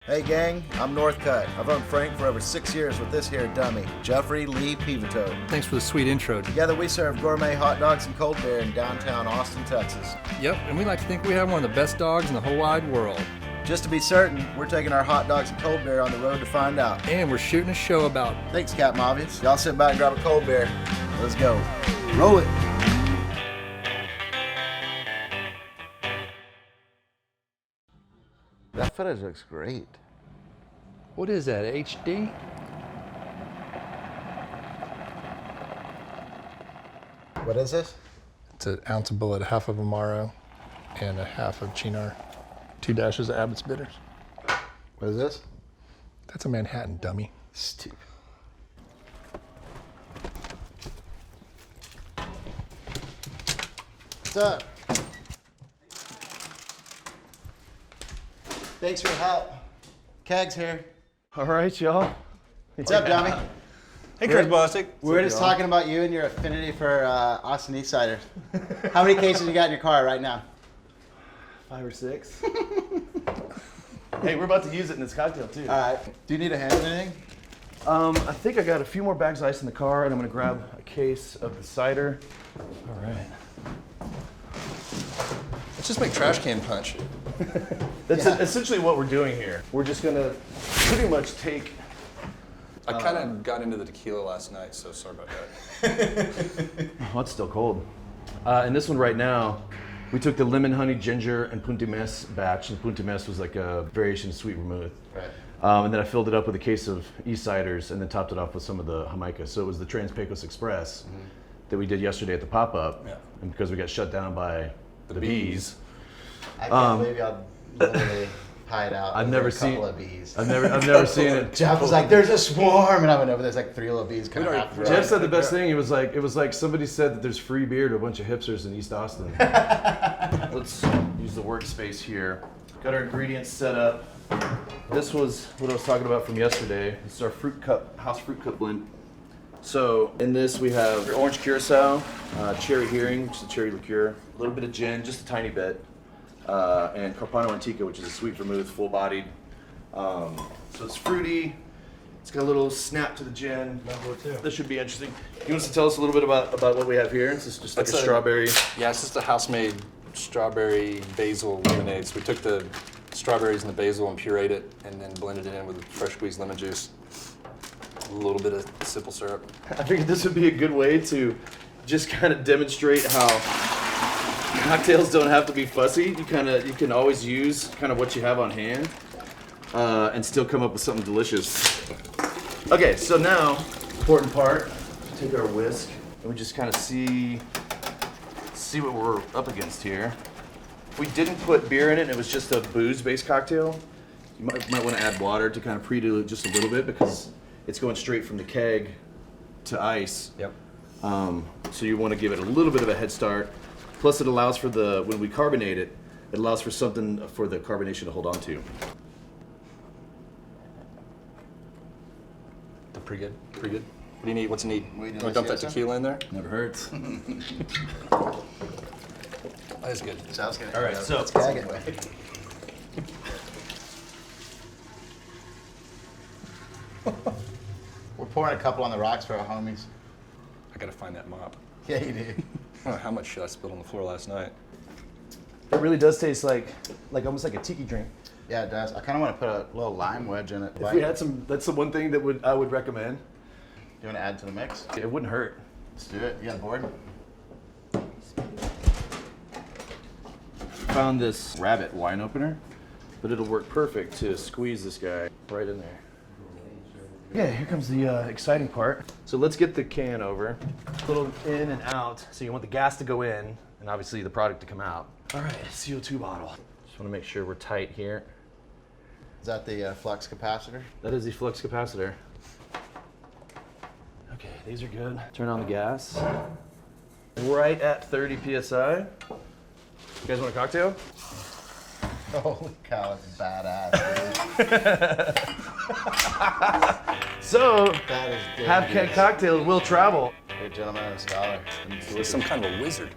Hey gang, I'm Northcutt. I've owned Frank for over 6 years with this here dummy, Jeffrey Lee Pivotoe. Thanks for the sweet intro. Together we serve gourmet hot dogs and cold beer in downtown Austin, Texas. Yep, and we like to think we have one of the best dogs in the whole wide world. Just to be certain, we're taking our hot dogs and cold beer on the road to find out. And we're shooting a show about... Thanks, Captain Obvious. Y'all sit back and grab a cold beer. Let's go. Roll it. That footage looks great. What is that, HD? What is this? It's an ounce of bullet, half of Amaro, and a half of Chinar. 2 dashes of Abbott's Bitters. What is this? That's a Manhattan, dummy. Stupid. What's up? Thanks for your help. Keg's here. All right, y'all. What's up, dummy? Hey, Chris Bostick. We're just talking about you and your affinity for Austin East Ciders. How many cases you got in your car right now? 5 or 6. Hey, we're about to use it in this cocktail too. All right. Do you need a hand in anything? I think I got a few more bags of ice in the car, and I'm gonna grab a case of the cider. All right. Let's just make trash can punch. That's essentially what we're doing here. We're just gonna pretty much take. I kind of got into the tequila last night, so sorry about that. Oh, it's still cold. And this one right now, we took the lemon, honey, ginger, and Punta Mes batch. And Punta Mes was like a variation of sweet vermouth. Right. And then I filled it up with a case of East Ciders and then topped it off with some of the Jamaica. So it was the Trans Pecos Express that we did yesterday at the pop-up. Yeah. And because we got shut down by the bees. I can't believe y'all literally hide out. I've over never a seen couple of bees. I've never seen it. Jeff was like, "There's a swarm," and I went over. There's like 3 little bees coming out. Jeff said the best thing. It was like somebody said that there's free beer to a bunch of hipsters in East Austin. Let's use the workspace here. Got our ingredients set up. This was what I was talking about from yesterday. This is our house fruit cup blend. So in this we have orange curacao, cherry herring, which is a cherry liqueur, a little bit of gin, just a tiny bit, and Carpano Antica, which is a sweet vermouth, full-bodied. So it's fruity. It's got a little snap to the gin. This should be interesting. You want us to tell us a little bit about what we have here? It's just like a strawberry. Yeah, it's just a house-made strawberry basil lemonade. So we took the strawberries and the basil and pureed it and then blended it in with fresh squeezed lemon juice. A little bit of simple syrup. I figured this would be a good way to just kind of demonstrate how cocktails don't have to be fussy. You can always use kind of what you have on hand and still come up with something delicious. Okay, so now, important part, take our whisk and we just kind of see what we're up against here. If we didn't put beer in it and it was just a booze-based cocktail, you might want to add water to kind of pre-dilute just a little bit because it's going straight from the keg to ice. Yep. So you want to give it a little bit of a head start. Plus it allows for when we carbonate it, it allows for something for the carbonation to hold on to. Pretty good. Pretty good. What do you need? What's it need? We You want to dump that tequila in there? Never hurts. That's good. Sounds good. All right, so let's keg it. We're pouring a couple on the rocks for our homies. I gotta find that mop. Yeah, you do. I don't know how much shit I spilled on the floor last night. it really does taste like almost like a tiki drink. Yeah, it does. I kind of want to put a little lime wedge in it. If we had some, that's the one thing that I would recommend. You want to add to the mix? It wouldn't hurt. Let's do it. You got a board? Found this rabbit wine opener, but it'll work perfect to squeeze this guy right in there. Yeah, here comes the exciting part. So let's get the can over. A little in and out. So you want the gas to go in and obviously the product to come out. All right, CO2 bottle. Just want to make sure we're tight here. Is that the flux capacitor? That is the flux capacitor. Okay, these are good. Turn on the gas. Right at 30 PSI. You guys want a cocktail? Holy cow, it's badass, dude. So, That is have Keg Cocktails will travel. A gentleman and a scholar. He was some kind of a wizard.